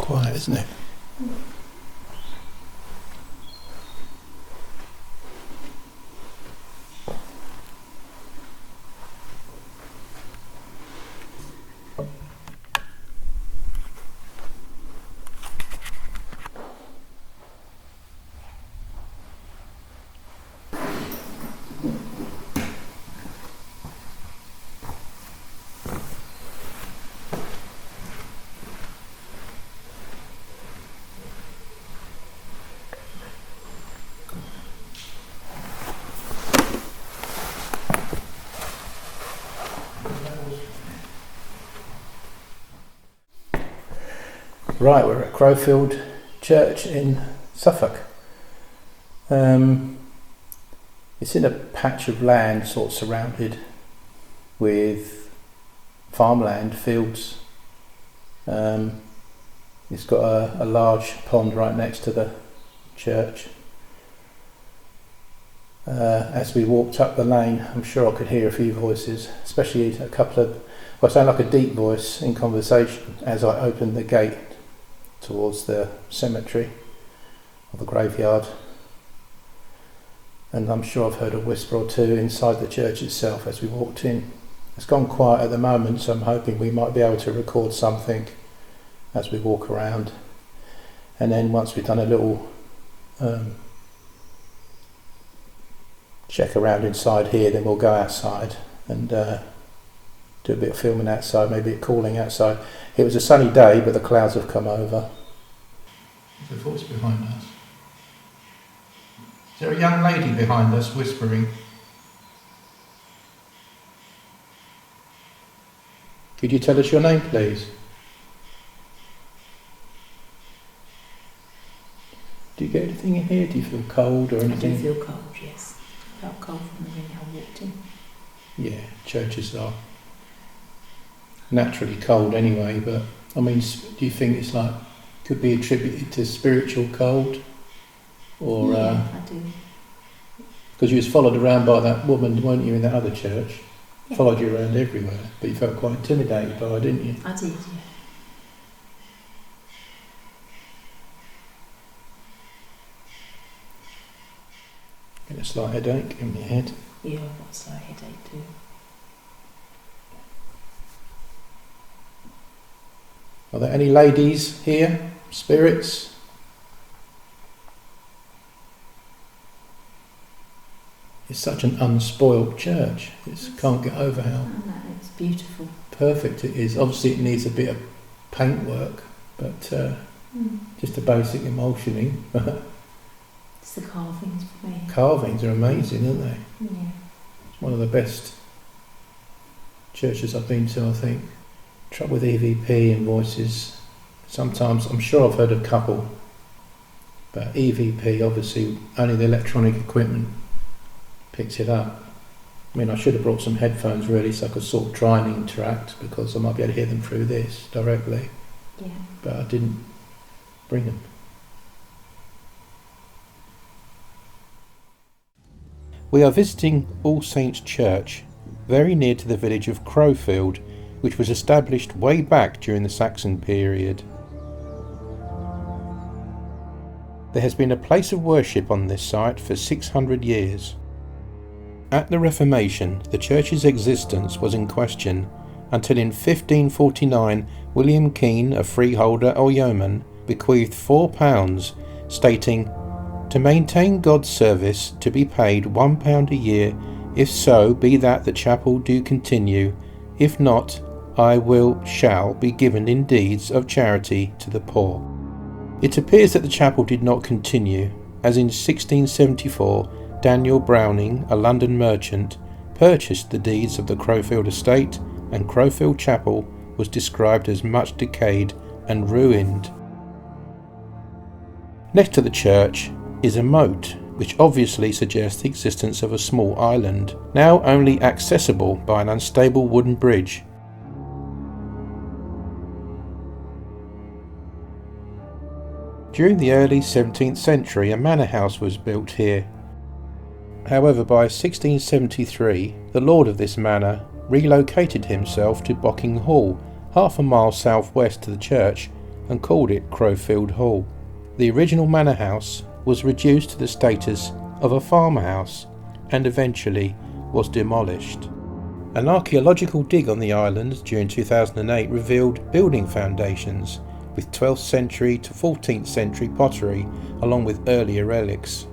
Quiet, isn't it? Right, we're at Crowfield Church in Suffolk. It's in a patch of land sort of surrounded with farmland, fields. It's got a large pond right next to the church. As we walked up the lane, I'm sure I could hear a few voices, especially a couple of, well, it sounded like a deep voice in conversation as I opened the gate towards the cemetery or the graveyard. And I'm sure I've heard a whisper or two inside the church itself as we walked in. It's gone quiet at the moment, so I'm hoping we might be able to record something as we walk around. And then once we've done a little check around inside here, then we'll go outside and do a bit of filming outside, maybe calling outside. It was a sunny day, but the clouds have come over. There's a voice behind us. Is there a young lady behind us whispering? Could you tell us your name, please? Do you get anything in here? Do you feel cold or anything? I do feel cold, yes. I felt cold from the minute I walked in. Yeah, churches are naturally cold anyway, but I mean, do you think it's like, could be attributed to spiritual cold? Or yeah, I do. Because you was followed around by that woman, weren't you, in that other church? Yeah. Followed you around everywhere, but you felt quite intimidated by her, didn't you? I did, yeah. Get a slight headache in your head. Yeah, I've got a slight headache too. Are there any ladies here? Spirits? It's such an unspoilt church. Can't get over how It's beautiful. perfect it is. Obviously it needs a bit of paintwork, but just a basic emulsioning. It's the carvings for me. Carvings are amazing, aren't they? Yeah. It's one of the best churches I've been to, I think. Trouble with EVP and voices. Sometimes, I'm sure I've heard a couple, but EVP, obviously, only the electronic equipment picks it up. I mean, I should have brought some headphones really so I could sort of try and interact, because I might be able to hear them through this directly. Yeah. But I didn't bring them. We are visiting All Saints Church, very near to the village of Crowfield, which was established way back during the Saxon period. There has been a place of worship on this site for 600 years. At the Reformation, the church's existence was in question until in 1549 William Keane, a freeholder or yeoman, bequeathed £4, stating, "To maintain God's service, to be paid £1 a year, if so be that the chapel do continue, if not, I shall be given in deeds of charity to the poor." It appears that the chapel did not continue, as in 1674 Daniel Browning, a London merchant, purchased the deeds of the Crowfield estate, and Crowfield Chapel was described as much decayed and ruined. Next to the church is a moat, which obviously suggests the existence of a small island, now only accessible by an unstable wooden bridge. During the early 17th century, a manor house was built here. However, by 1673, the lord of this manor relocated himself to Bocking Hall, half a mile southwest to the church, and called it Crowfield Hall. The original manor house was reduced to the status of a farmhouse and eventually was demolished. An archaeological dig on the island during 2008 revealed building foundations with 12th century to 14th century pottery along with earlier relics.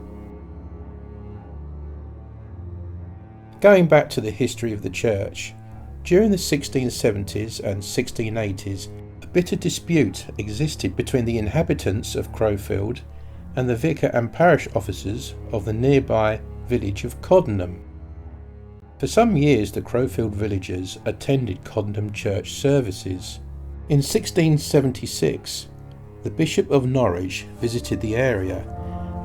Going back to the history of the church, during the 1670s and 1680s, a bitter dispute existed between the inhabitants of Crowfield and the vicar and parish officers of the nearby village of Coddenham. For some years the Crowfield villagers attended Coddenham church services. In 1676, the Bishop of Norwich visited the area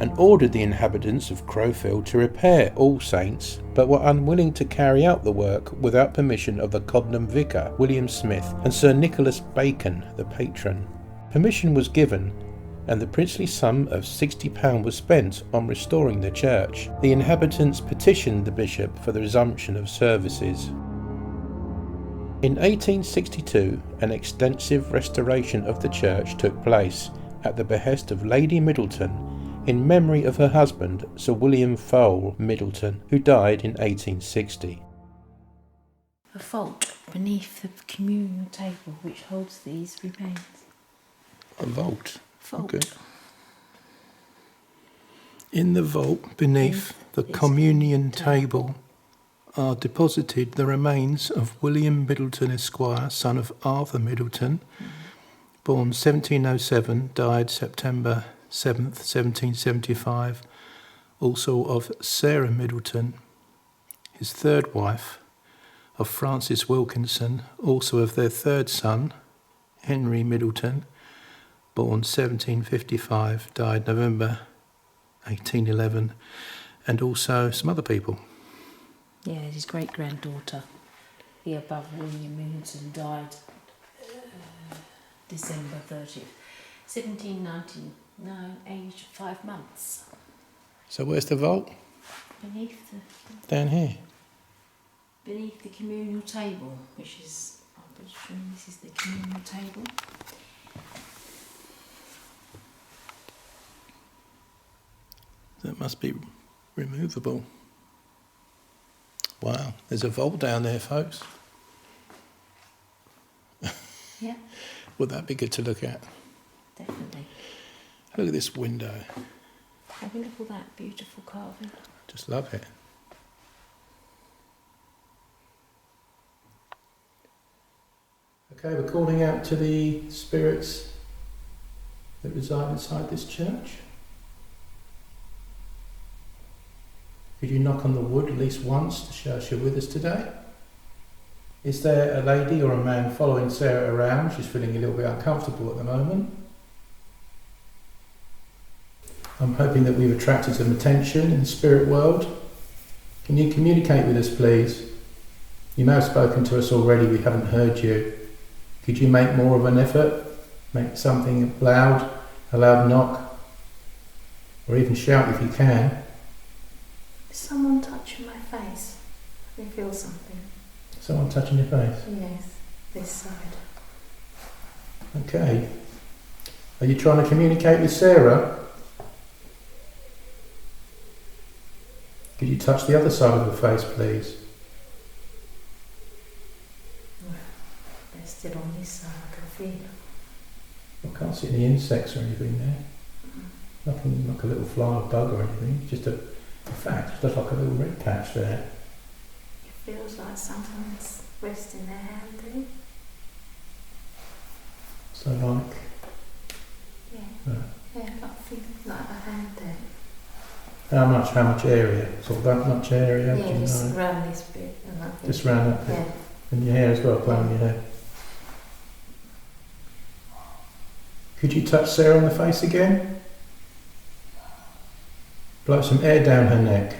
and ordered the inhabitants of Crowfield to repair All Saints, but were unwilling to carry out the work without permission of the Coddenham vicar, William Smith, and Sir Nicholas Bacon, the patron. Permission was given, and the princely sum of £60 was spent on restoring the church. The inhabitants petitioned the bishop for the resumption of services. In 1862, an extensive restoration of the church took place at the behest of Lady Middleton in memory of her husband, Sir William Fowle Middleton, who died in 1860. A vault beneath the communion table which holds these remains. A vault? Vault. Okay. In the vault beneath the communion table are deposited the remains of William Middleton Esquire, son of Arthur Middleton, born 1707, died September 7th, 1775, also of Sarah Middleton, his third wife, of Francis Wilkinson, also of their third son, Henry Middleton, born 1755, died November 1811, and also some other people. Yeah, his great-granddaughter, the above William Middleton, died December 30th, 1799, aged 5 months. So where's the vault? Beneath the... Down here. Beneath the communal table, which is... I'm presuming this is the communal table. That must be removable. Wow, there's a vault down there, folks. Yeah. Would that be good to look at? Definitely. Look at this window. Have a look at all that beautiful carving. Just love it. Okay, we're calling out to the spirits that reside inside this church. Could you knock on the wood at least once to show us you're with us today? Is there a lady or a man following Sarah around? She's feeling a little bit uncomfortable at the moment. I'm hoping that we've attracted some attention in the spirit world. Can you communicate with us, please? You may have spoken to us already, we haven't heard you. Could you make more of an effort? Make something loud, a loud knock, or even shout if you can. Someone touching my face. I can feel something. Someone touching your face? Yes, this side. Okay. Are you trying to communicate with Sarah? Could you touch the other side of her face, please? Well, they're still on this side, I can feel them. I can't see any insects or anything there. Nothing like a little fly or bug or anything. Just in fact, just like a little red patch there. It feels like someone's resting their hand there. So like... Yeah, yeah, like feel like a hand there. How much area? Sort of that much area? Yeah, do you just know? around this bit. And I think Just round that bit. Yeah. And your hair as well, blowing your hair. Could you touch Sarah on the face again? Blow some air down her neck.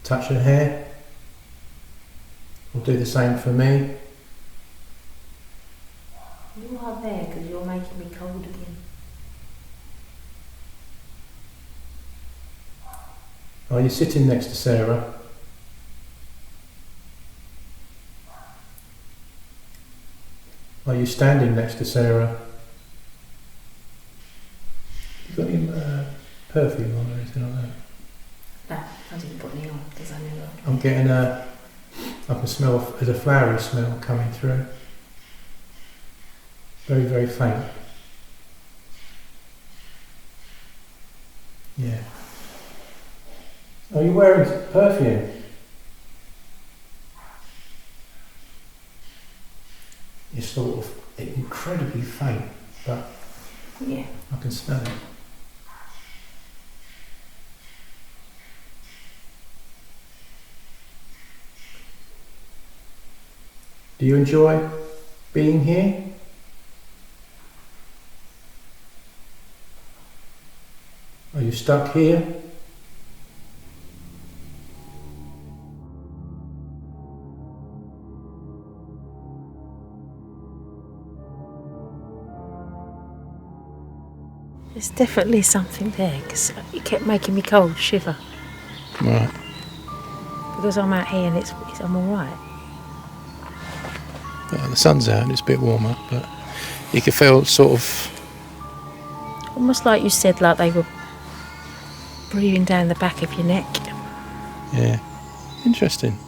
Touch her hair. Or do the same for me. You are there because you're making me cold again. Are you sitting next to Sarah? Are you standing next to Sarah? perfume on or anything like that? No, I didn't put any on because I never. I'm getting I can smell, there's a flowery smell coming through. Very, very faint. Yeah. Are you wearing perfume? It's sort of incredibly faint, but Yeah. I can smell it. Do you enjoy being here? Are you stuck here? There's definitely something there because it kept making me cold, shiver. Right. Because I'm out here and I'm all right. The sun's out and it's a bit warmer, but you can feel sort of... Almost like you said, like they were breathing down the back of your neck. Yeah. Interesting.